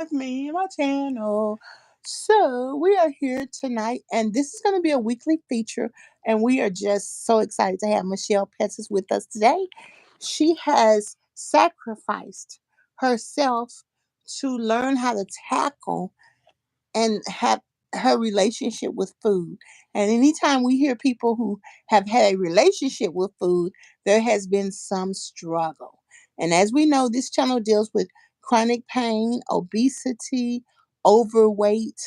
with me and my channel. So, we are here tonight, and this is going to be a weekly feature. And we are just so excited to have Michelle Petties with us today. She has sacrificed herself to learn how to tackle and have her relationship with food. And anytime we hear people who have had a relationship with food, there has been some struggle. And as we know, this channel deals with chronic pain, obesity, overweight,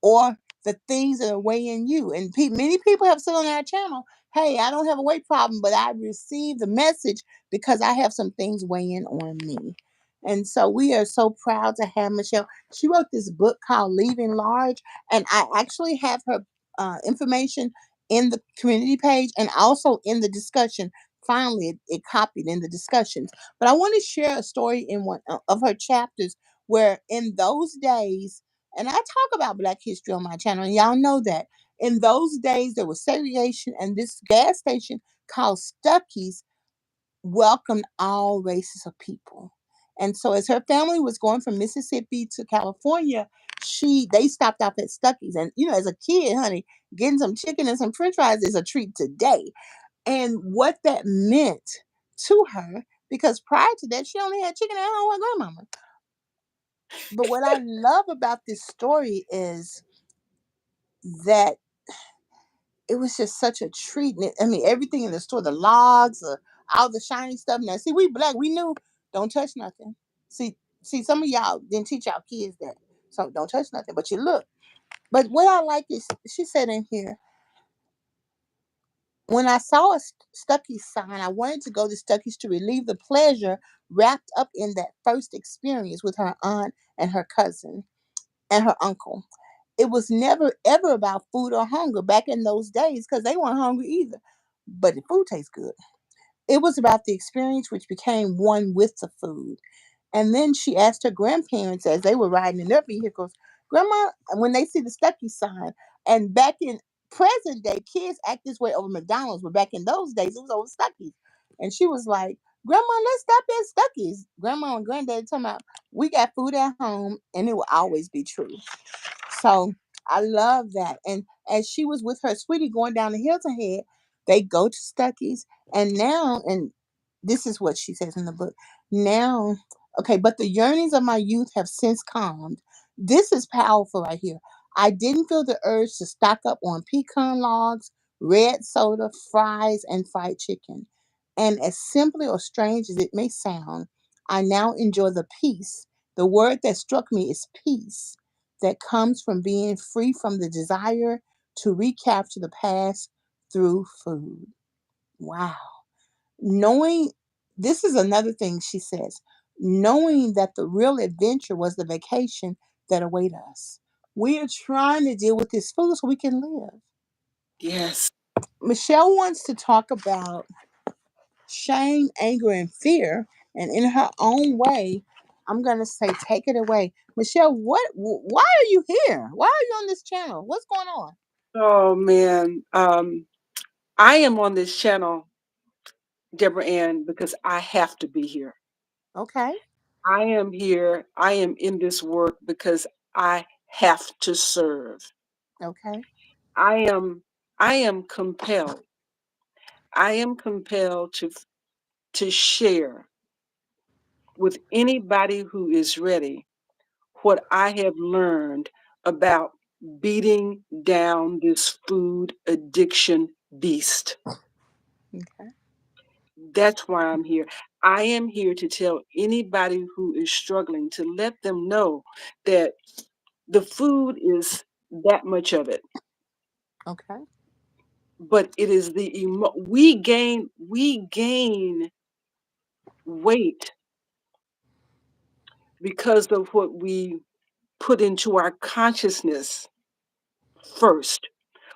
or the things that are weighing you. And many people have said on our channel, hey, I don't have a weight problem, but I received the message because I have some things weighing on me. And so we are so proud to have Michelle. She wrote this book called Leaving Large, and I actually have her information in the community page and also in the discussion. Finally, it copied in the discussions. But I want to share a story in one of her chapters where, in those days, and I talk about Black history on my channel, and y'all know that. In those days, there was segregation, and this gas station called Stuckey's welcomed all races of people. And so as her family was going from Mississippi to California, they stopped off at Stuckey's. And as a kid, honey, getting some chicken and some french fries is a treat today. And what that meant to her, because prior to that, she only had chicken at home with her grandmama. But what I love about this story is that it was just such a treat. I mean, everything in the store, the logs, all the shiny stuff. Now, see, we Black, we knew don't touch nothing. See, some of y'all didn't teach y'all kids that, so don't touch nothing. But you look. But what I like is she said in here, when I saw a Stuckey's sign, I wanted to go to Stuckey's to relieve the pleasure wrapped up in that first experience with her aunt and her cousin and her uncle. It was never ever about food or hunger back in those days because they weren't hungry either. But the food tastes good. It was about the experience which became one with the food. And then she asked her grandparents as they were riding in their vehicles, Grandma, when they see the Stuckey sign, and back in present day, kids act this way over McDonald's, but back in those days, it was over Stuckey's. And she was like, Grandma, let's stop at Stuckey's. Grandma and Granddaddy talking about, we got food at home, and it will always be true. So I love that. And as she was with her sweetie going down the Hilton Head, they go to Stuckey's. And now, and this is what she says in the book. Now, okay, but the yearnings of my youth have since calmed. This is powerful right here. I didn't feel the urge to stock up on pecan logs, red soda, fries, and fried chicken. And as simply or strange as it may sound, I now enjoy the peace. The word that struck me is peace that comes from being free from the desire to recapture the past through food. Wow. Knowing, this is another thing she says, knowing that the real adventure was the vacation that await us. We are trying to deal with this food so we can live. Yes. Michelle wants to talk about shame, anger, and fear. And in her own way, I'm going to say, take it away. Michelle, why are you here? Why are you on this channel? What's going on? Oh man. I am on this channel, Deborah Ann, because I have to be here. Okay. I am here. I am in this work because I have to serve. Okay. I am I am compelled. I am compelled to share with anybody who is ready what I have learned about beating down this food addiction beast. Okay. That's why I'm here. I am here to tell anybody who is struggling to let them know that the food is that much of it, Okay. but it is we gain weight because of what we put into our consciousness first.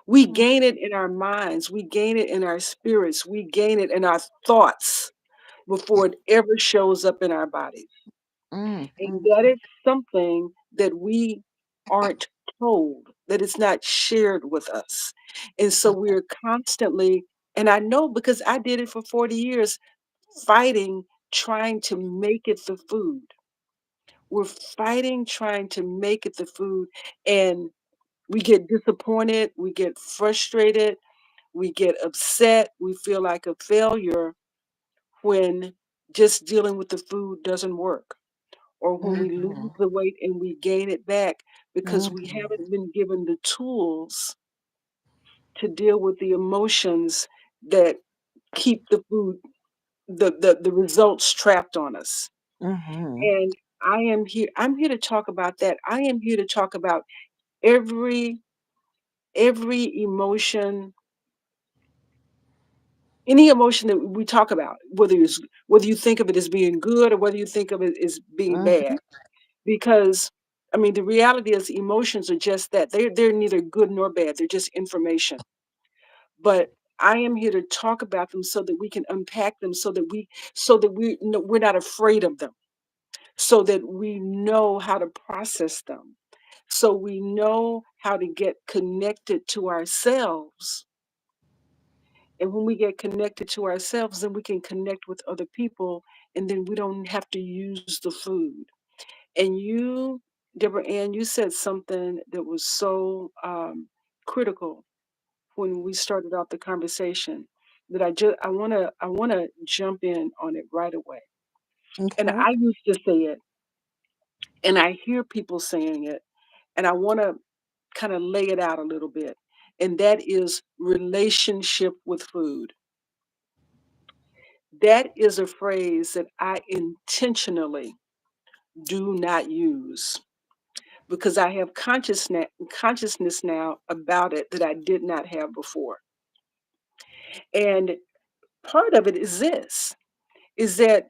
We Mm, gain it in our minds, we gain it in our spirits, we gain it in our thoughts before it ever shows up in our bodies. And mm. that is something that we aren't told, that it's not shared with us. And so we're constantly, and I know because I did it for 40 years, fighting, trying to make it the food. We're fighting trying to make it the food, and we get disappointed, we get frustrated, we get upset, we feel like a failure when just dealing with the food doesn't work, or when we lose Mhm. the weight and we gain it back because we Mhm. haven't been given the tools to deal with the emotions that keep the food, the results trapped on us. Mhm. And I'm here to talk about that. I am here to talk about every every emotion, any emotion that we talk about, whether you think of it as being good or whether you think of it as being bad. Mhm. Because I mean the reality is emotions are just that. They're neither good nor bad. They're just information. But I am here to talk about them so that we can unpack them so that we're not afraid of them, so that we know how to process them, so we know how to get connected to ourselves. And when we get connected to ourselves, then we can connect with other people, and then we don't have to use the food. And you, Deborah Ann, you said something that was so critical when we started out the conversation that I want to jump in on it right away. And Okay. I used to say it, and I hear people saying it, and I want to kind of lay it out a little bit. And that is relationship with food. That is a phrase that I intentionally do not use because I have consciousness now about it that I did not have before. And part of it is this, is that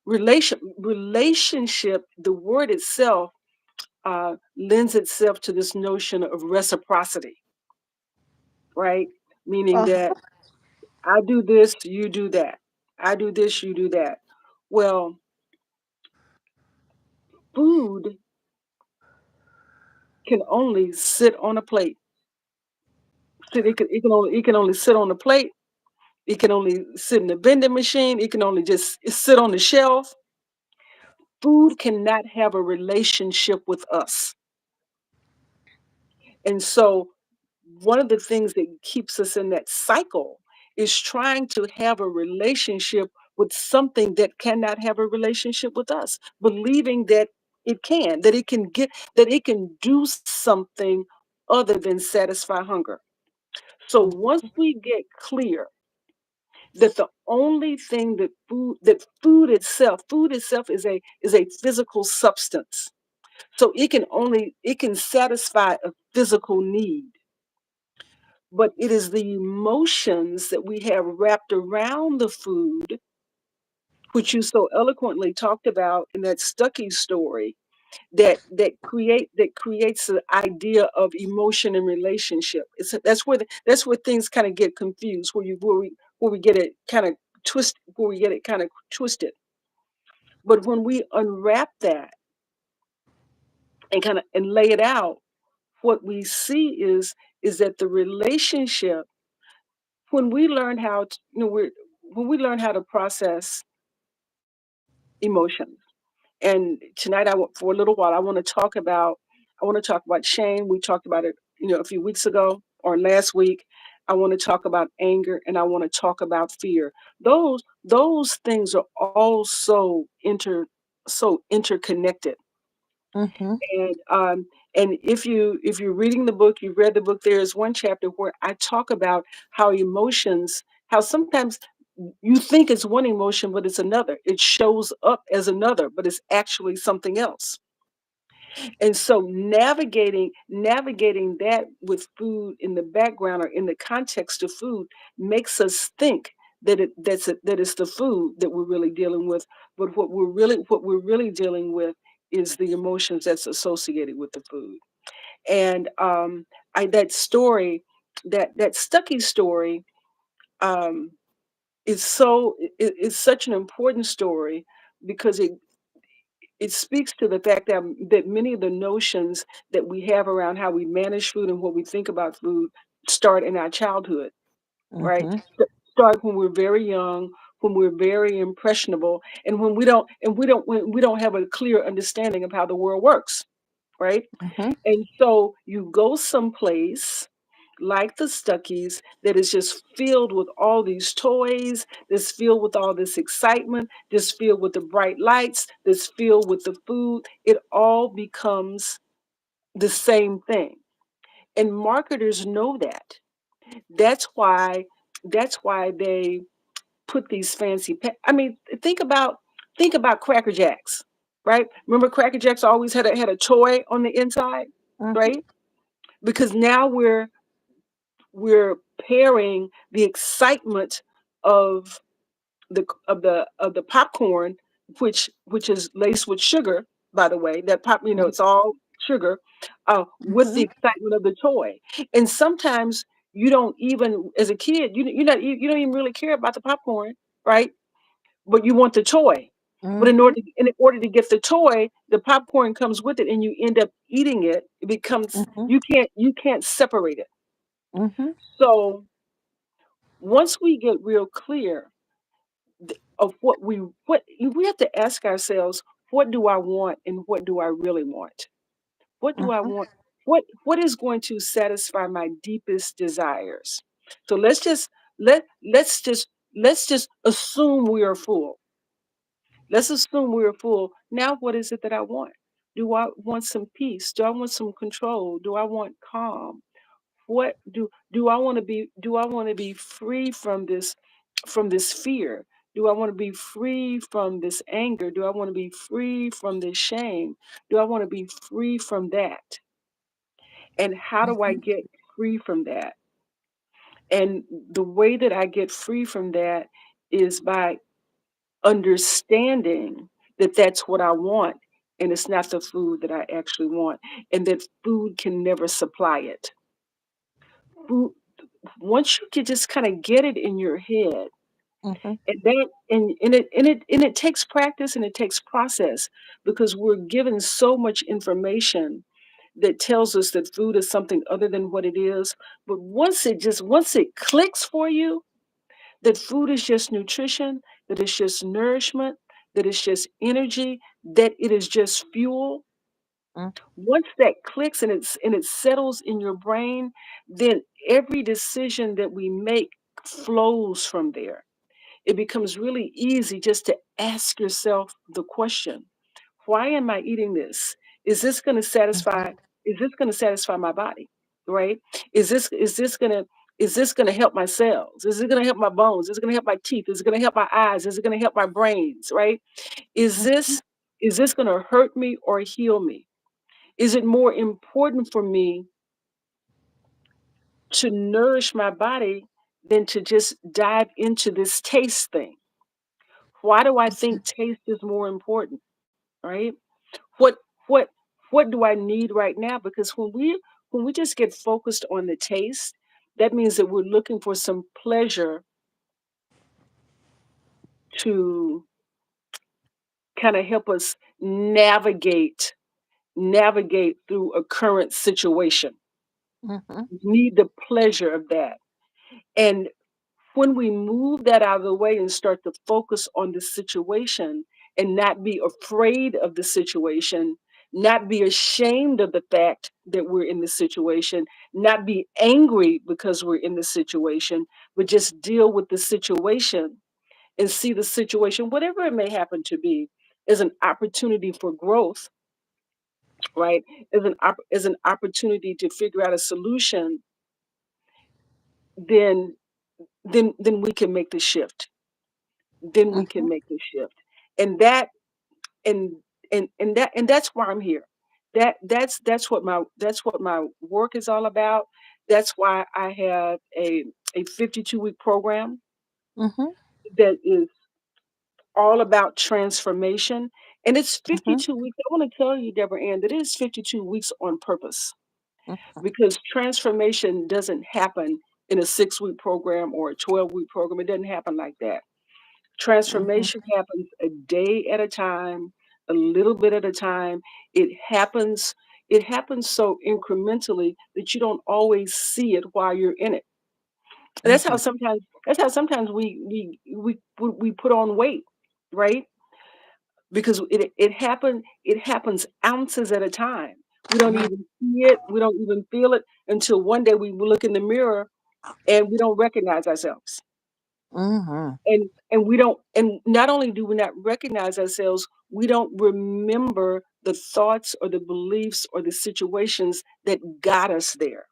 relationship, the word itself lends itself to this notion of reciprocity, right? Meaning Uh-huh. that I do this, you do that. I do this, you do that. Well, food can only sit on a plate. It can only sit on the plate. It can only sit in the vending machine. It can only just sit on the shelf. Food cannot have a relationship with us. And so one of the things that keeps us in that cycle is trying to have a relationship with something that cannot have a relationship with us, believing that that it can do something other than satisfy hunger. So once we get clear that the only thing that food itself is a physical substance. So it can satisfy a physical need, but it is the emotions that we have wrapped around the food, which you so eloquently talked about in that Stuckey story, that creates the idea of emotion and relationship. That's where things kind of get confused, where we get it kind of where we get it kind of twisted. But when we unwrap that and kind of and lay it out, what we see is that the relationship, when we learn how to, when we learn how to process emotions. And tonight, for a little while, I want to talk about shame. We talked about it, a few weeks ago or last week. I want to talk about anger, and I want to talk about fear. Those things are all so interconnected. Mhm. And if you're reading the book, you've read the book. There is one chapter where I talk about how emotions, how sometimes you think it's one emotion, but it's another. It shows up as another, but it's actually something else. And so navigating that with food in the background or in the context of food makes us think that it's the food that we're really dealing with. But what we're really dealing with is the emotions that's associated with the food. And that story, that Stuckey story, um, it's such an important story because it speaks to the fact that many of the notions that we have around how we manage food and what we think about food start in our childhood, right? Mhm. Start when we're very young, when we're very impressionable, and when we don't have a clear understanding of how the world works, right? Mhm. And so you go someplace like the Stuckies that is just filled with all these toys, that's filled with all this excitement, that's filled with the bright lights, that's filled with the food. It all becomes the same thing. And marketers know that. That's why that's why they put these fancy I mean, think about Cracker Jacks, right? Remember Cracker Jacks always had a toy on the inside, Mhm. right? Because now we're pairing the excitement of the popcorn, which is laced with sugar, by the way. That pop, it's all sugar, with the Mhm. excitement of the toy. And sometimes you don't even, as a kid, you don't even really care about the popcorn, right? But you want the toy. But in Mhm. order in order to get the toy, the popcorn comes with it, and you end up eating it. It becomes Mhm. you can't separate it. Mhm. So once we get real clear of we have to ask ourselves, what do I want and what do I really want? What do I Mhm. want? What is going to satisfy my deepest desires? So let's just assume we are full. Let's assume we are full. Now what is it that I want? Do I want some peace? Do I want some control? Do I want calm? What do I want to be free from this fear? Do I want to be free from this anger? Do I want to be free from this shame? Do I want to be free from that? And how do I Mhm. get free from that? And the way that I get free from that is by understanding that that's what I want, and it's not the food that I actually want, and that food can never supply it. Food, once you can just kind of get it in your head, Mhm. and it takes practice and it takes process, because we're given so much information that tells us that food is something other than what it is. But once it clicks for you that food is just nutrition, that it's just nourishment, that it's just energy, that it is just fuel. Mhm. Once that clicks and it settles in your brain, then every decision that we make flows from there. It becomes really easy just to ask yourself the question, why am I eating this? Is this going to satisfy Mhm. is this going to satisfy my body? Right? Is this going to help my cells? Is it going to help my bones? Is it going to help my teeth? Is it going to help my eyes? Is it going to help my brains? Right? Is Mhm. this is this going to hurt me or heal me? Is it more important for me to nourish my body than to just dive into this taste thing? Why do I think taste is more important, right? What what what do I need right now? Because when we just get focused on the taste, that means that we're looking for some pleasure to kind of help us navigate through a current situation. Mhm. We need the pleasure of that. And when we move that out of the way and start to focus on the situation and not be afraid of the situation, not be ashamed of the fact that we're in the situation, not be angry because we're in the situation, but just deal with the situation and see the situation, whatever it may happen to be, as an opportunity for growth, right? As an opportunity to figure out a solution, then then we can make the shift. Then we can Mhm. make the shift. And that and and that's why I'm here. That's what my work is all about. That's why I have a 52-week program Mhm. that is all about transformation. And it's Mhm. 52 weeks. I want to tell you, Deborah Ann, that it is 52 weeks on purpose, Mhm. because transformation doesn't happen in a 6-week program or a 12-week program. It doesn't happen like that. Mhm. Transformation happens a day at a time, a little bit at a time. It happens so incrementally that you don't always see it while you're in it. That's Mm-hmm. how sometimes we put on weight, right? Because it happens ounces at a time. We don't even see it, we don't even feel it until one day we look in the mirror and we don't recognize ourselves. Mm-hmm. And we don't, and not only do we not recognize ourselves, we don't remember the thoughts or the beliefs or the situations that got us there.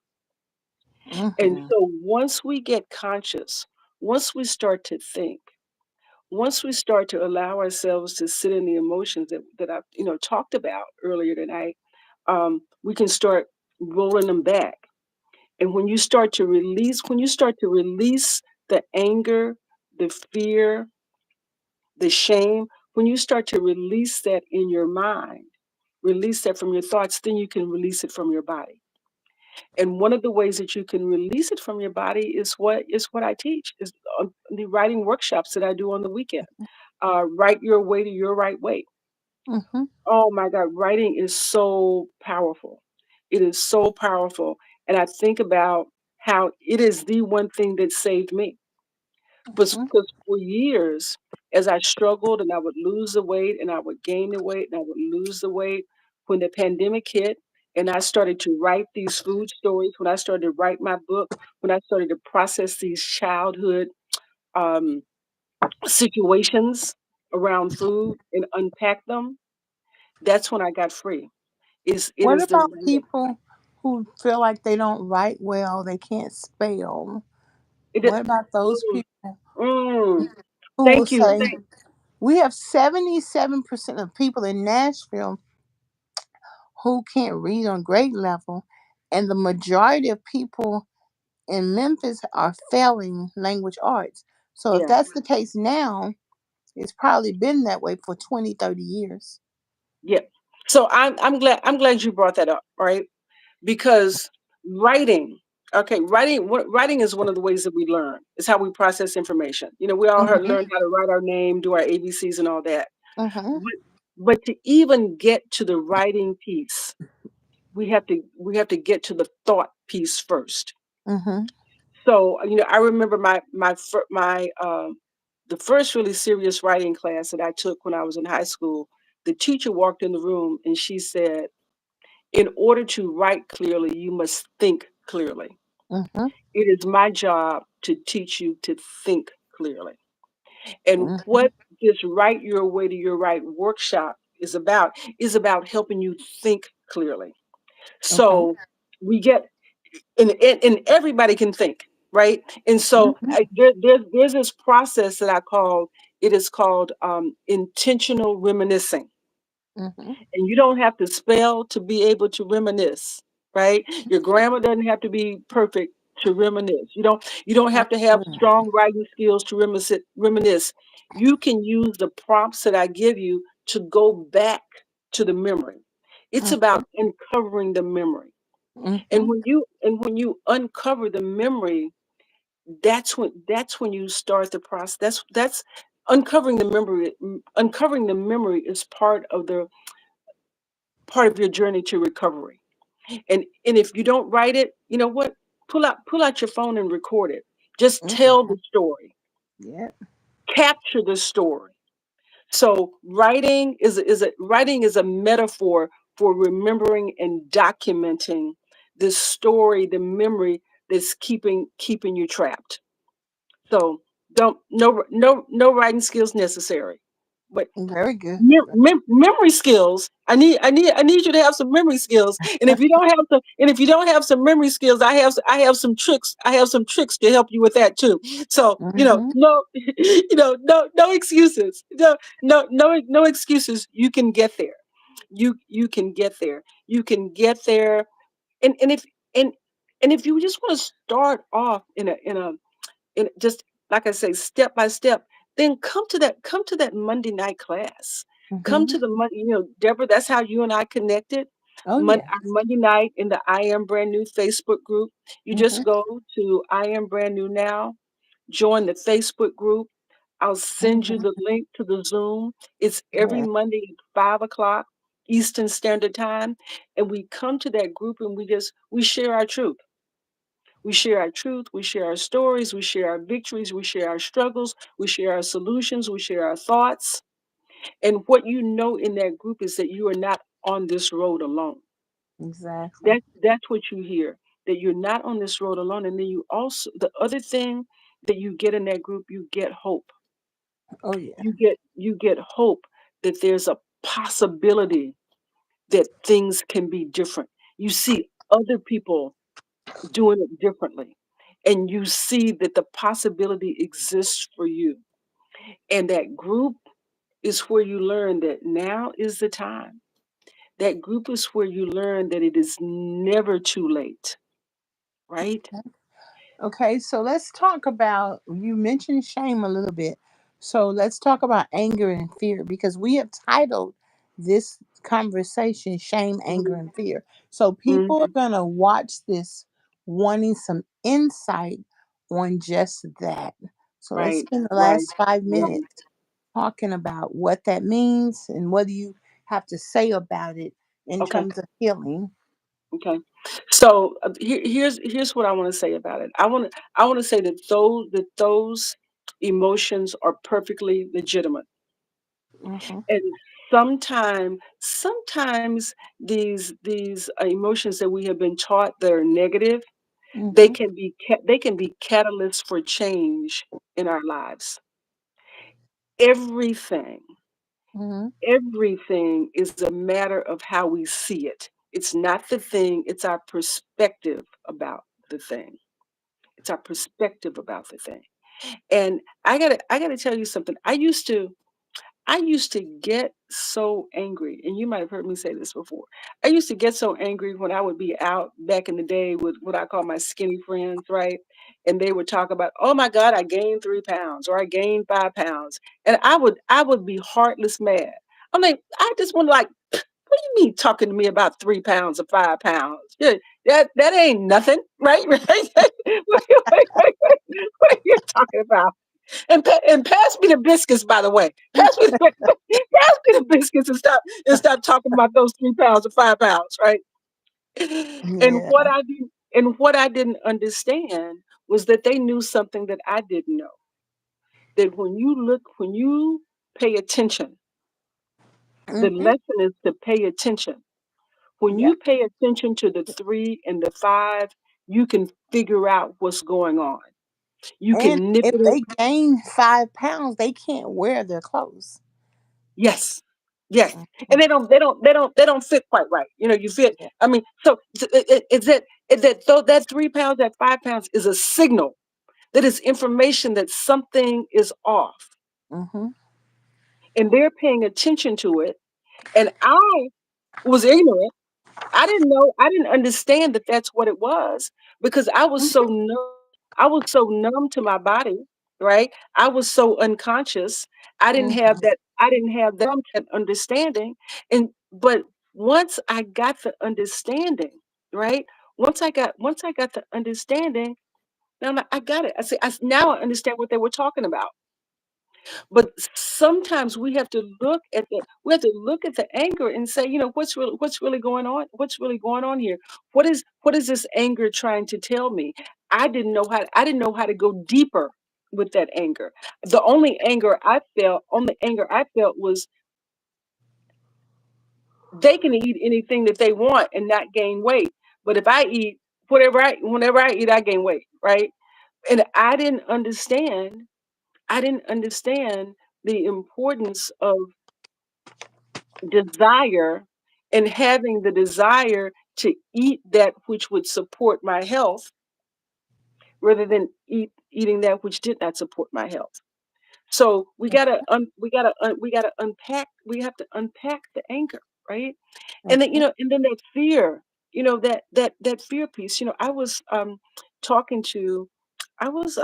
And Mm-hmm. so once we get conscious, once we start to think, once we start to allow ourselves to sit in the emotions that I talked about earlier tonight, we can start rolling them back. And when you start to release the anger, the fear, the shame, when you start to release that in your mind, release that from your thoughts, then you can release it from your body. And one of the ways that you can release it from your body is what I teach, is the writing workshops that I do on the weekend. Write your way to your right way. Mm-hmm. Oh my God, writing is so powerful. It is so powerful. And I think about how it is the one thing that saved me. Because for years, as I struggled and I would lose the weight and I would gain the weight and I would lose the weight, when the pandemic hit and I started to write these food stories, when I started to write my book, when I started to process these childhood um, situations around food and unpack them, that's when I got free. It What is the about writing. people who feel like they don't write well, they can't spell? It, What about those mm, people mm, who will thank you. say, we have 77% of people in Nashville who can't read on grade level, and the majority of people in Memphis are failing language arts. So if Yeah, that's the case now, it's probably been that way for 20, 30 years. yeah. So I'm glad you brought that up, right? Because writing, okay, writing is one of the ways that we learn. It's how we process information. We all heard, Mm-hmm. learned how to write our name, do our ABCs and all that. Mm-hmm. But to even get to the writing piece, we have to get to the thought piece first. Mm-hmm. So I remember the first really serious writing class that I took when I was in high school. The teacher walked in the room and she said, "In order to write clearly, you must think clearly. Mm-hmm. It is my job to teach you to think clearly." And Mm-hmm. what this Write Your Way to Your Right workshop is about helping you think clearly. Okay. So we get, and everybody can think, right? And so Mm-hmm. there's this process that I call, it is called intentional reminiscing. Mm-hmm. And you don't have to spell to be able to reminisce, right? Your grammar doesn't have to be perfect to reminisce. You don't have to have strong writing skills to reminisce. You can use the prompts that I give you to go back to the memory. It's Mm-hmm. about uncovering the memory. And Mm-hmm. when you uncover the memory, that's when you start the process. That's uncovering the memory. Uncovering the memory is part of your journey to recovery. And if you don't write it, you know what? Pull out your phone and record it. Just tell Mm-hmm. the story. Yeah. Capture the story. So writing is a metaphor for remembering and documenting this story, the memory that's keeping you trapped. So don't no writing skills necessary. But Very good. memory skills. I need you to have some memory skills. And if you don't have some memory skills, I have some tricks. I have some tricks to help you with that too. So Mm-hmm. no, no excuses. No excuses. You can get there. You can get there. You can get there. And and if you just want to start off in just, like I say, step by step, then come to that Monday night class. Come Mm-hmm. to the Monday, Deborah, that's how you and I connected. Oh yeah. Our Monday night in the I Am Brand New Facebook group. You Mm-hmm. just go to I Am Brand New Now, join the Facebook group. I'll send you Mm-hmm. the link to the Zoom. It's every Yeah. Monday at 5 o'clock Eastern Standard Time. And we come to that group and we share our truth. We share our truth, we share our stories, we share our victories, we share our struggles, we share our solutions, we share our thoughts. And what you know in that group is that you are not on this road alone. Exactly. That's what you hear, that you're not on this road alone. And then you also, the other thing that you get in that group, you get hope. Oh yeah. You get hope that there's a possibility that things can be different. You see other people doing it differently, and you see that the possibility exists for you. And that group is where you learn that now is the time. That group is where you learn that it is never too late, right? Okay, so let's talk about, you mentioned shame a little bit. So let's talk about anger and fear, because we have titled this conversation Shame, Anger, Mhm, and Fear. So people are mhm. going to watch this wanting some insight on just that. So let's Right, spend the right, last five right. minutes talking about what that means and what do you have to say about it in Okay, terms of healing. okay. So here's what I want to say about it. I want to say that those emotions are perfectly legitimate. Hmm. And sometimes these emotions that we have been taught that are negative, Hmm. they can be catalysts for change in our lives. Everything Hmm. everything is a matter of how we see it. It's not the thing, it's our perspective about the thing. It's our perspective about the thing. And I gotta tell you something. I used to get so angry, and you might have heard me say this before. I used to get so angry when I would be out back in the day with what I call my skinny friends, right? And they would talk about, oh my God, I gained 3 pounds or I gained 5 pounds. And I would be heartless mad. I'm like, I just want to like, what do you mean talking to me about 3 pounds or 5 pounds? Yeah, that ain't nothing, right? Right? What are you talking about? And pass me the biscuits, by the way. Pass me the biscuits and stop talking about those 3 pounds or 5 pounds, right? And Yeah. what I didn't understand was that they knew something that I didn't know. That when you pay attention, the Hmm. lesson is to pay attention. When Yeah. you pay attention to the 3 and the 5, you can figure out what's going on. You And can nip if it in. they gain 5 pounds, they can't wear their clothes. Yes. Yes. And Mhm. they don't fit quite right. You fit. Yeah. I mean, so that 3 pounds, that 5 pounds is a signal, that is information that something is off. Hmm. And they're paying attention to it. And I was ignorant. I didn't understand that that's what it was, because I was so numb to my body, right? I was so unconscious. Hmm. I didn't have that understanding. And but once I got the understanding, right? Once I got the understanding, now I got it. Now I understand what they were talking about. But sometimes we have to look at the anger and say, what's really going on? What's really going on here? What is this anger trying to tell me? I didn't know how to go deeper with that anger. The only anger I felt was they can eat anything that they want and not gain weight. But if I eat whenever I eat, I gain weight, right? And I didn't understand the importance of desire, and having the desire to eat that which would support my health, rather than eating that which did not support my health. So we have to unpack the anger, right? And then Okay. that fear, that fear piece. Talking to I was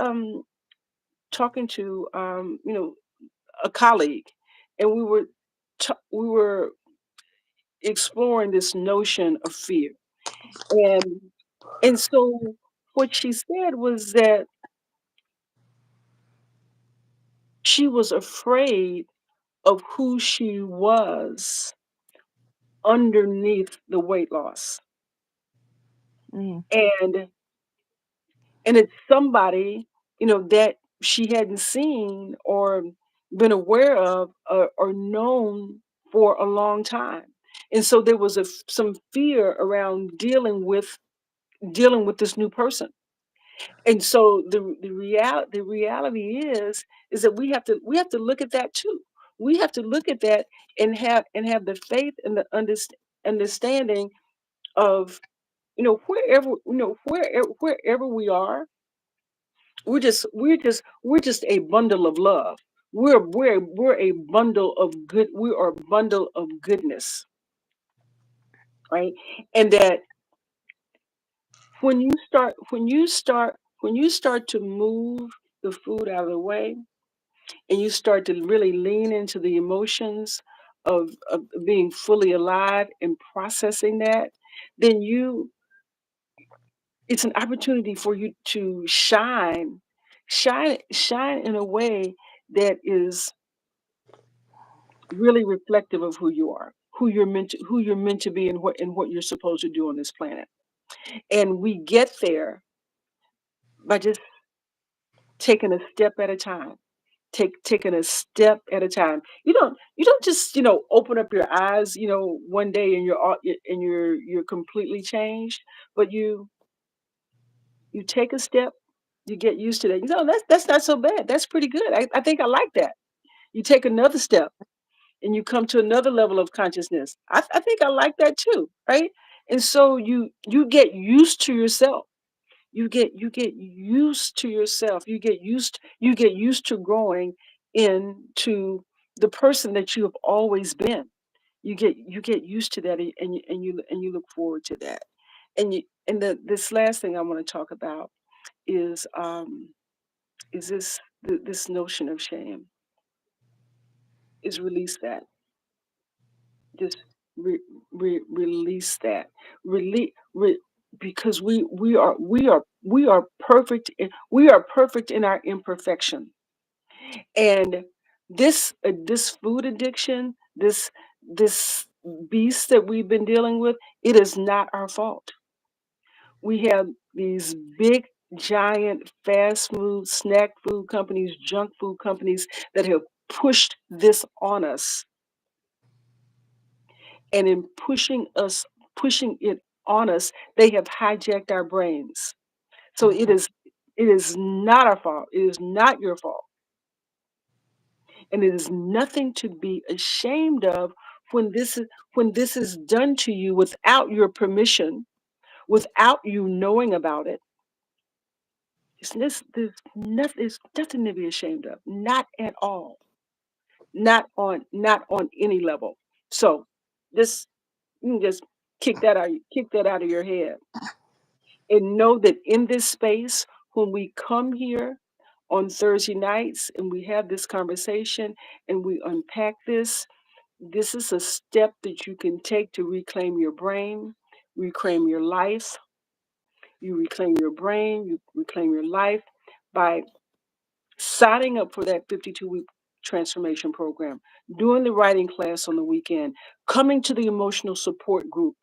talking to a colleague, and we were exploring this notion of fear. And so what she said was that she was afraid of who she was underneath the weight loss. Mm. And And it's somebody, that she hadn't seen or been aware of, or known for a long time. And so there was some fear around dealing with this new person. And so the reality is that we have to look at that too. We have to look at that and have the faith and the understanding of, wherever we are. We're just a bundle of love. We're a bundle of good. We are a bundle of goodness, right? And that when you start to move the food out of the way, and you start to really lean into the emotions of being fully alive and processing that, then it's an opportunity for you to shine in a way that is really reflective of who you are, who you're meant to be, and what you're supposed to do on this planet. And we get there by just taking a step at a time. Taking a step at a time. You don't just, open up your eyes, one day, and you're completely changed, but you take a step, you get used to that. That's not so bad. That's pretty good. I think I like that. You take another step, and you come to another level of consciousness. I think I like that too, right? And so you get used to yourself. You get used to yourself. You get used to growing into the person that you have always been. You get used to that, and you look forward to that. And this last thing I want to talk about is this notion of shame. Is release that. Just release that. Release because we are perfect. We are perfect in our imperfection. And this food addiction, this beast that we've been dealing with, it is not our fault. We have these big, giant, fast food, snack food companies, junk food companies that have pushed this on us. And in pushing it on us, they have hijacked our brains. So it is not our fault. It is not your fault. And it is nothing to be ashamed of when this is done to you without your permission, without you knowing about it. There's nothing to be ashamed of. Not at all. Not on any level. So just you can just kick that out of your head. And know that in this space, when we come here on Thursday nights and we have this conversation and we unpack this is a step that you can take to reclaim your brain, reclaim your life. You reclaim your brain, you reclaim your life by signing up for that 52-week transformation program, doing the writing class on the weekend, coming to the emotional support group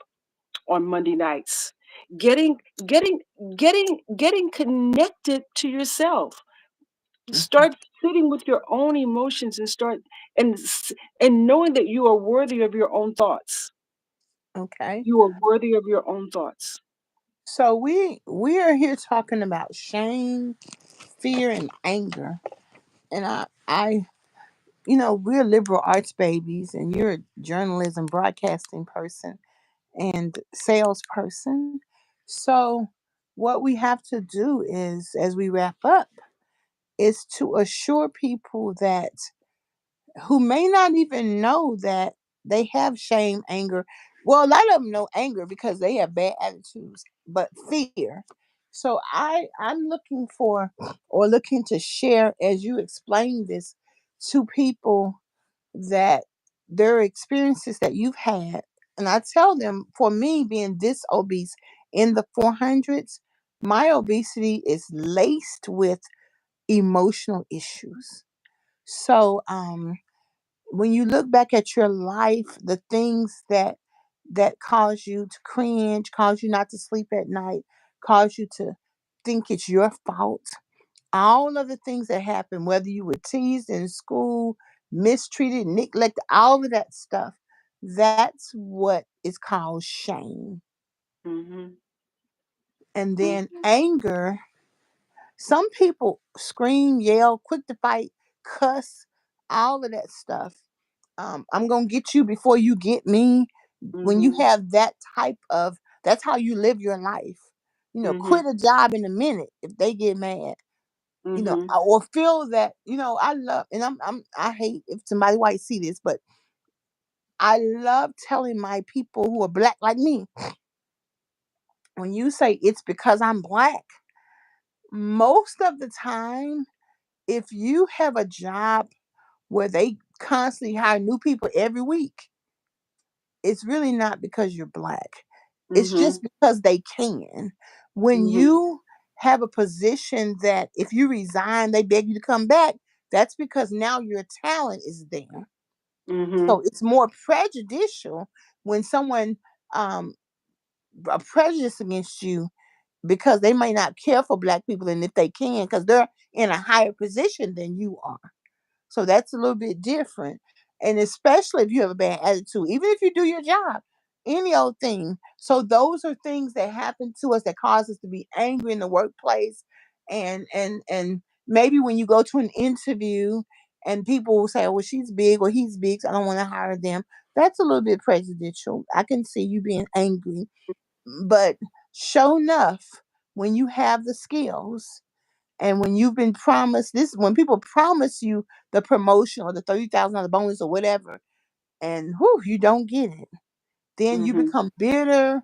on Monday nights, getting getting getting connected to yourself. Mhm. Start sitting with your own emotions and knowing that you are worthy of your own thoughts. Okay. You are worthy of your own thoughts. So we are here talking about shame, fear, and anger. And we're liberal arts babies, and you're a journalism broadcasting person and salesperson. So what we have to do is, as we wrap up, is to assure people that who may not even know that they have shame, anger. Well, a lot of them know anger because they have bad attitudes, but fear. So I'm looking for or looking to share as you explain this to people that there are experiences that you've had. And I tell them, for me being this obese in the 400s, my obesity is laced with emotional issues. So when you look back at your life, the things that cause you to cringe, cause you not to sleep at night, cause you to think it's your fault, all of the things that happen, whether you were teased in school, mistreated, neglected, all of that stuff, that's what is called shame. Mhm. And then Mhm. anger, some people scream, yell, quick to fight, cuss, all of that stuff. I'm going to get you before you get me. When you Mhm. have that type of, that's how you live your life. Mhm. Quit a job in a minute if they get mad. Mhm. Or feel that, I love, and I hate if somebody white see this, but I love telling my people who are black like me, when you say it's because I'm black, most of the time, if you have a job where they constantly hire new people every week, it's really not because you're black. It's just Mhm. because they can. When Mhm. you have a position that if you resign, they beg you to come back, that's because now your talent is there. So Mhm. it's more prejudicial when someone um are prejudiced against you because they may not care for black people, and if they can, because they're in a higher position than you are. So that's a little bit different. And especially if you have a bad attitude, even if you do your job, any old thing. So those are things that happen to us that cause us to be angry in the workplace. And maybe when you go to an interview and people will say, oh, well, she's big or he's big, so I don't want to hire them. That's a little bit prejudicial. I can see you being angry. But show enough, when you have the skills and when you've been promised this, when people promise you the promotion or the $30,000 bonus or whatever, and whew, you don't get it, then you Mhm. become bitter.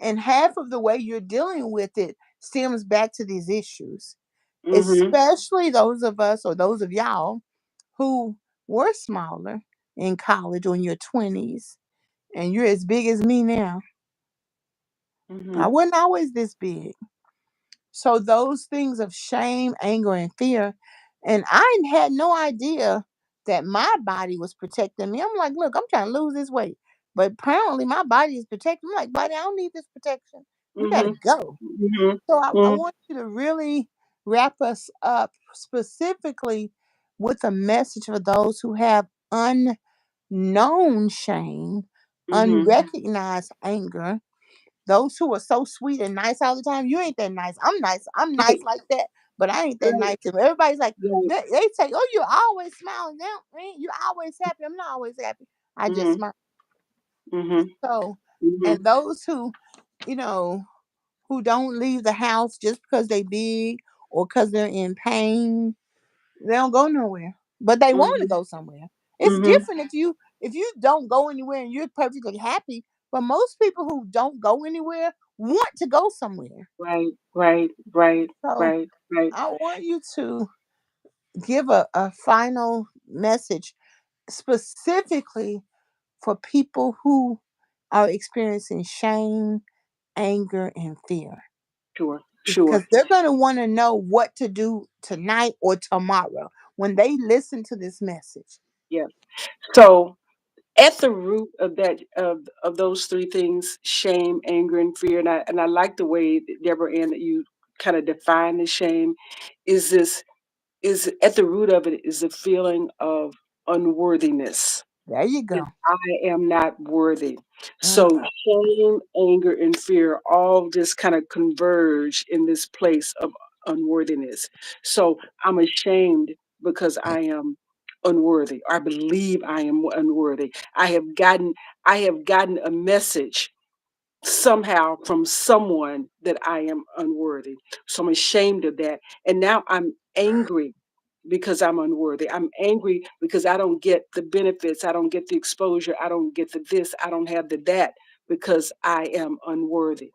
And half of the way you're dealing with it stems back to these issues, Mhm. especially those of us or those of y'all who were smaller in college or in your 20s, and you're as big as me now. I Mhm. wasn't always this big. So those things of shame, anger, and fear, and I had no idea that my body was protecting me. I'm like, look, I'm trying to lose this weight, but apparently my body is protecting. I'm like, buddy, I don't need this protection. We gotta Mhm. go. Mhm. So I Mhm. want you to really wrap us up specifically with a message for those who have unknown shame, Mhm. unrecognized anger, those who are so sweet and nice all the time, you ain't that nice. I'm nice. I'm nice Right. like that, but I ain't that Right. nice. And everybody's like, Right. they say, "Oh, you're always smiling now, man. You're always happy." I'm not always happy. I just Mhm. smile. Mhm. So, Mhm. and those you know, who don't leave the house just because they big or because they're in pain, they don't go nowhere. But they want to Mhm. go somewhere. It's Mhm. different if you don't go anywhere and you're perfectly happy. But most people who don't go anywhere want to go somewhere. Right. Right. Right. So Right. Right. I want you to give a final message specifically for people who are experiencing shame, anger, and fear. Sure. Sure. Because they're going to want to know what to do tonight or tomorrow when they listen to this message. Yeah. So at the root of that of those three things, shame, anger, and fear, and I like the way Deborah Ann that you kind of define the shame, is this is at the root of it is a feeling of unworthiness. There you That go. I am not worthy. So Mhm. shame, anger, and fear all just kind of converge in this place of unworthiness. So I'm ashamed because I am unworthy. I believe I am unworthy. I have gotten a message somehow from someone that I am unworthy. So I'm ashamed of that. And now I'm angry because I'm unworthy. I'm angry because I don't get the benefits. I don't get the exposure. I don't get the this. I don't have the that because I am unworthy.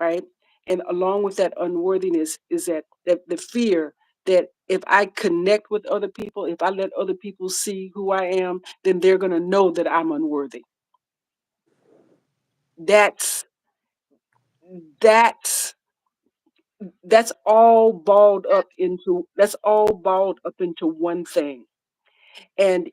Right. And along with that unworthiness is that the fear that if I connect with other people, if I let other people see who I am, then they're going to know that I'm unworthy. That's that's that's all balled up into one thing. And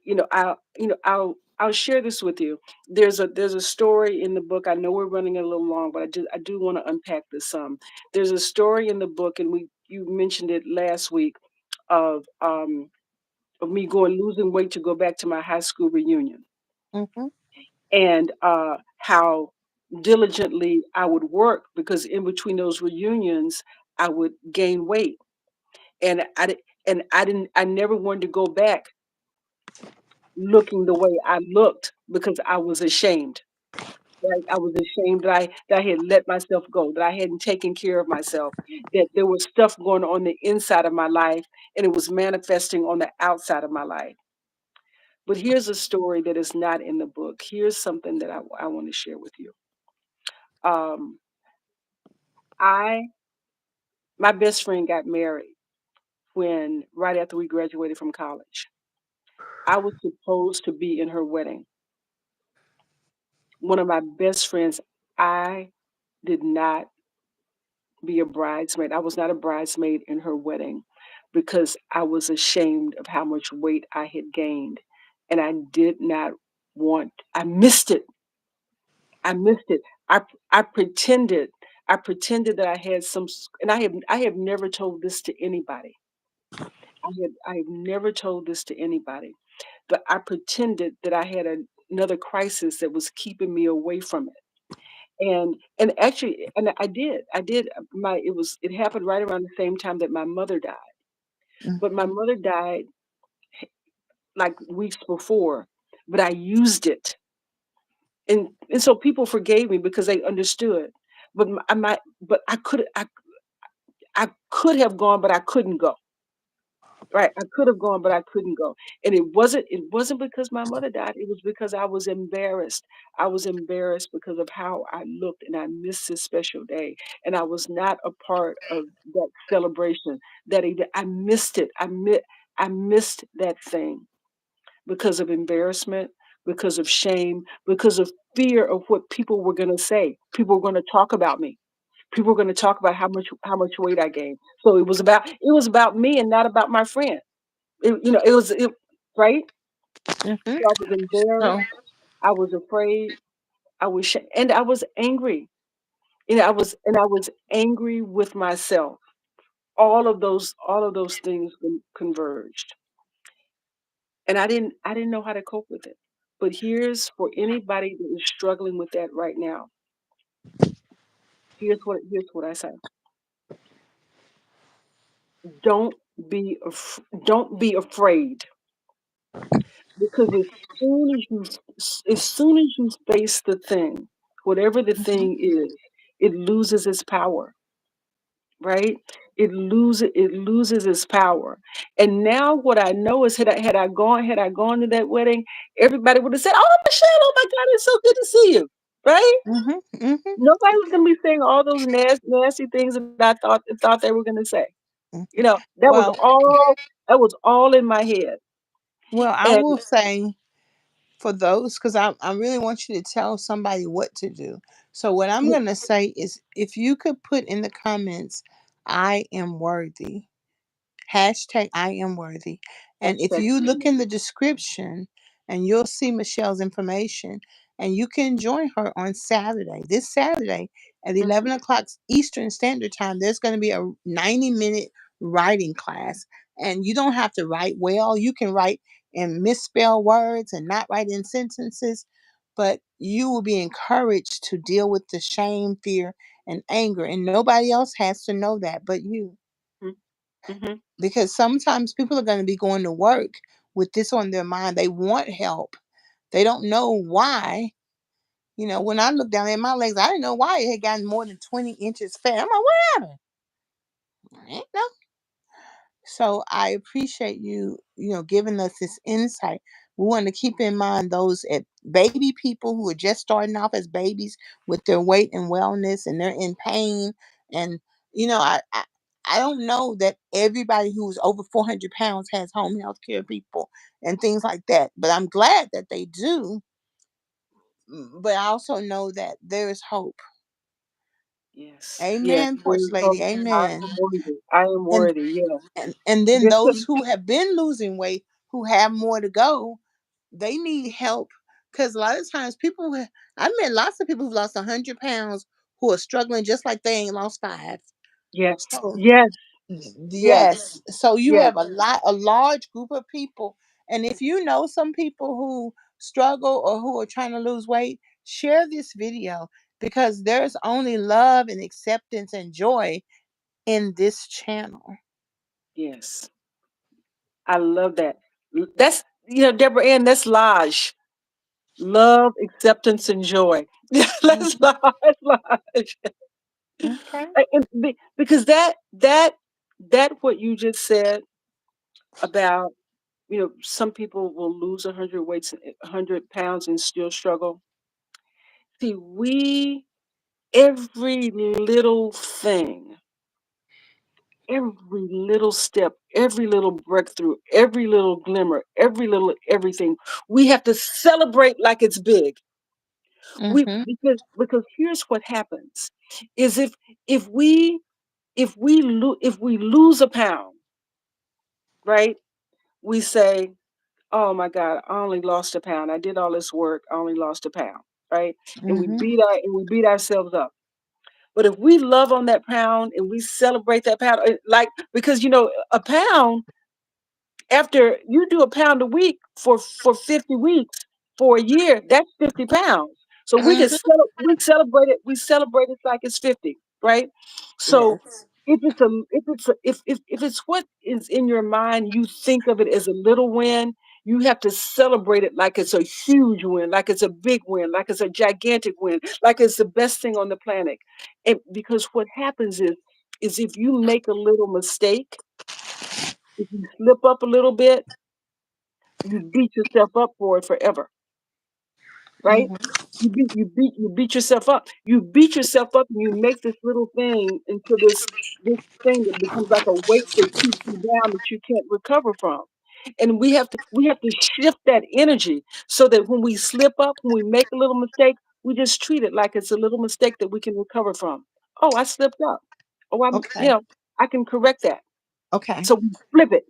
I'll share this with you. There's a story in the book. I know we're running a little long, but I do want to unpack this some. There's a story in the book, and we you mentioned it last week, of me going losing weight to go back to my high school reunion, Mm-hmm. and how diligently I would work, because in between those reunions I would gain weight, and I never wanted to go back looking the way I looked because I was ashamed. Right? I was ashamed that I had let myself go, that I hadn't taken care of myself, that there was stuff going on the inside of my life and it was manifesting on the outside of my life. But here's a story that is not in the book. Here's something that I want to share with you. Um, I My best friend got married when right after we graduated from college. I was supposed to be in her wedding. One of my best friends, I did not be a bridesmaid. I was not a bridesmaid in her wedding because I was ashamed of how much weight I had gained. And I did not I missed it. I missed it. I pretended. I pretended that I had and I have never told this to anybody. I have never told this to anybody. But I pretended that I had another crisis that was keeping me away from it. And actually, and I did my it happened right around the same time that my mother died. But my mother died like weeks before, but I used it. And so people forgave me because they understood. But I might but I could have gone, but I couldn't go. Right, I could have gone, but I couldn't go, and it wasn't because my mother died, it was because I was embarrassed. I was embarrassed because of how I looked, and I missed this special day, and I was not a part of that celebration, that event. I missed it. I missed that thing because of embarrassment, because of shame, because of fear of what people were gonna say. People were gonna talk about me. People were gonna talk about how much weight I gained. So it was about me and not about my friend. It was right? Mm-hmm. So I was So, embarrassed, I was afraid, and I was angry. I was angry with myself. All of those things converged. And I didn't know how to cope with it. But here's for anybody that is struggling with that right now. Here's what I say. Don't don't be afraid, because as soon as you face the thing, whatever the mhm, thing is, it loses its power, right? It loses its power. And now what I know is, had I gone to that wedding, everybody would have said, "Oh, Michelle, oh my God, it's so good to see you." Right? mhm, mhm, Nobody was gonna be saying all those nasty things that I thought they were gonna say. mhm. That was Well, all in my head. I And will say for those, because I really want you to tell somebody what to do. So what I'm yeah, gonna say is, if you could put in the comments, "I am worthy." Hashtag I am worthy. And if hashtag you look in the description, and you'll see Michelle's information, and you can join her on Saturday, this Saturday at mhm, 11 o'clock Eastern Standard Time. There's going to be a 90-minute writing class. And you don't have to write well. You can write and misspell words and not write in sentences, but you will be encouraged to deal with the shame, fear, and anger. And nobody else has to know that but you, mhm, mhm. because sometimes people are going to be going to work with this on their mind. They want help. They don't know why. When I look down at my legs, I didn't know why it had gotten more than 20 inches fat. I'm like, what happened? I ain't know. So I appreciate you, giving us this insight. We want to keep in mind those baby people who are just starting off as babies with their weight and wellness, and they're in pain. And I don't know that everybody who's over 400 pounds has home health care people and things like that, but I'm glad that they do. But I also know that there is hope. Yes, yes. Amen, There porch is hope. lady. I Amen. am worthy. I am And worthy. Yes. and then Just those who have been losing weight, who have more to go, they need help Because a lot of times I met lots of people who've lost 100 pounds who are struggling just like they ain't lost five. Yes. So Yes. Yes. yes, so you Yes. have a large group of people, and if you know some people who struggle or who are trying to lose weight, share this video because there's only love and acceptance and joy in this channel. Yes. I love that. That's, Deborah Ann, that's Lodge. Love, acceptance, and joy. That's Mhm. Lodge. That's Lodge. Okay. Because that what you just said about, some people will lose 100 pounds and still struggle. See, every little thing, every little step, every little breakthrough, every little glimmer, every little everything, we have to celebrate like it's big. Mhm. Because here's what happens is if we lose a pound, right? We say, "Oh my God, I only lost a pound. I did all this work. I only lost a pound." Right? And we Mhm. beat ourselves up. But if we love on that pound and we celebrate that pound, like, because a pound, after you do a pound a week for 50 weeks for a year, that's 50 pounds. So Mhm. we celebrate it like it's 50, right? So Yes. if it's what is in your mind, you think of it as a little win, you have to celebrate it like it's a huge win, like it's a big win, like it's a gigantic win, like it's the best thing on the planet. And because what happens is if you make a little mistake, if you slip up a little bit, you beat yourself up for it forever, right? Mhm. You beat yourself up. You beat yourself up, and you make this little thing into this thing that becomes like a weight that keeps you down that you can't recover from. And we have to shift that energy so that when we slip up, when we make a little mistake, we just treat it like it's a little mistake that we can recover from. Oh, I slipped up. Oh, Okay. I can correct that. Okay. So we flip it.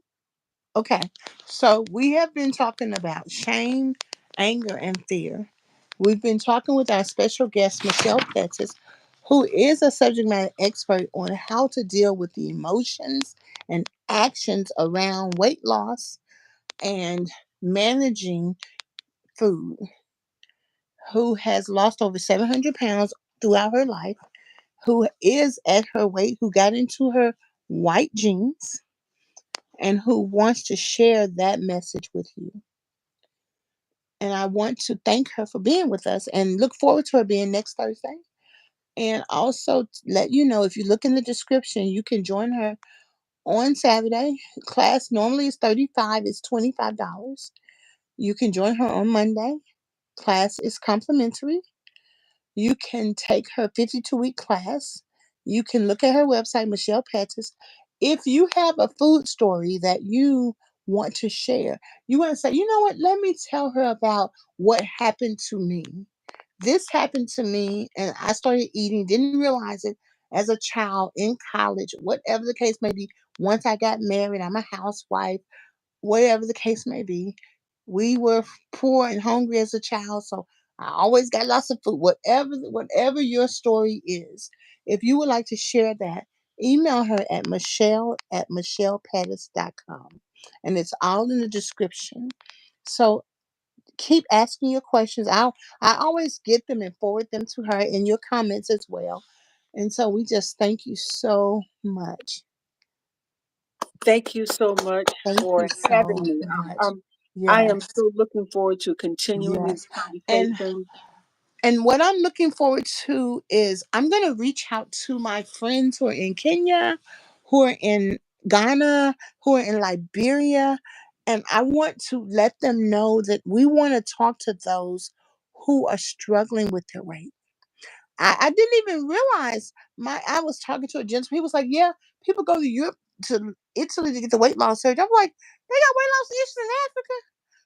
Okay. So we have been talking about shame, anger, and fear. We've been talking with our special guest, Michelle Pettis, who is a subject matter expert on how to deal with the emotions and actions around weight loss and managing food, who has lost over 700 pounds throughout her life, who is at her weight, who got into her white jeans, and who wants to share that message with you. And I want to thank her for being with us and look forward to her being next Thursday. And also let you know, if you look in the description, you can join her on Saturday. Class normally is 35, it's $25. You can join her on Monday. Class is complimentary. You can take her 52-week class. You can look at her website, Michelle Pettis. If you have a food story that you want to share, you want to say, you know what, let me tell her about what happened to me. This happened to me, and I started eating, didn't realize it as a child in college, whatever the case may be. Once I got married, I'm a housewife, whatever the case may be. We were poor and hungry as a child, so I always got lots of food. Whatever your story is, if you would like to share that, email her at michelle@michellepettis.com. And it's all in the description. So keep asking your questions. I always get them and forward them to her in your comments as well. And so we just thank you so much. Thank you so much Thank you for having so me. much. I am Yes. so looking forward to continuing these Yes. And conversations. what I'm looking forward to is I'm going to reach out to my friends who are in Kenya, who are in Ghana, who are in Liberia, and I want to let them know that we want to talk to those who are struggling with their weight. I didn't even realize I was talking to a gentleman. He was like, "Yeah, people go to Europe, to Italy to get the weight loss surgery." I'm like, "They got weight loss issues in Africa."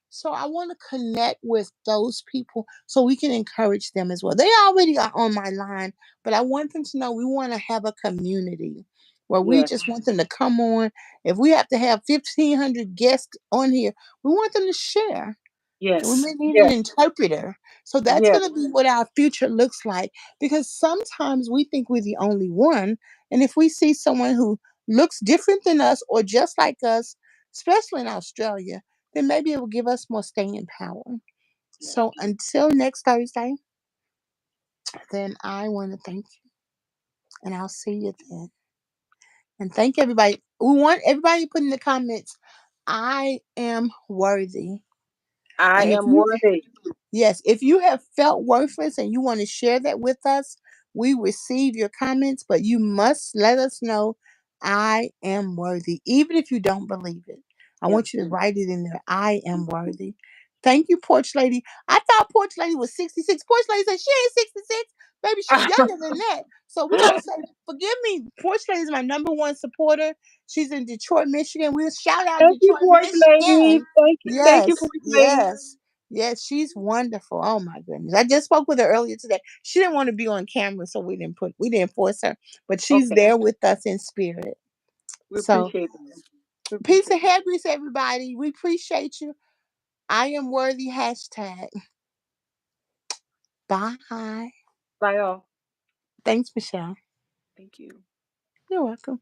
So I want to connect with those people so we can encourage them as well. They already are on my line, but I want them to know we want to have a community where we Yes, just want them to come on. If we have to have 1,500 guests on here, we want them to share. And we Yes. may need an Yes. interpreter. So that's Yes. going to be what our future looks like. Because sometimes we think we're the only one. And if we see someone who looks different than us or just like us, especially in Australia, then maybe it will give us more staying power. Yeah. So until next Thursday, then I want to thank you. And I'll see you then. And thank everybody. We want everybody to put in the comments, I am worthy. I And if am you worthy. Yes, if you have felt worthless and you want to share that with us, we receive your comments, but you must let us know I am worthy, even if you don't believe it. I Yeah. want you to write it in there. I am worthy. Thank you, Porch Lady. I thought Porch Lady was 66. Porch Lady said she ain't 66. Baby, she younger than that. So we're going to say, forgive me. Porch Lady is my number one supporter. She's in Detroit, Michigan. We'll shout out Thank you, Detroit, Porch Lady. Michigan. Thank you. Thank you, Yes, Porch Lady. yes. Yes, she's wonderful. Oh my goodness. I just spoke with her earlier today. She didn't want to be on camera, so we didn't force her. But she's Okay. there with us in spirit. We So appreciate that. We peace and appreciate that. hair grease, everybody. We appreciate you. I am worthy hashtag. Bye. Bye, all. Thanks, Michelle. Thank you. You're welcome.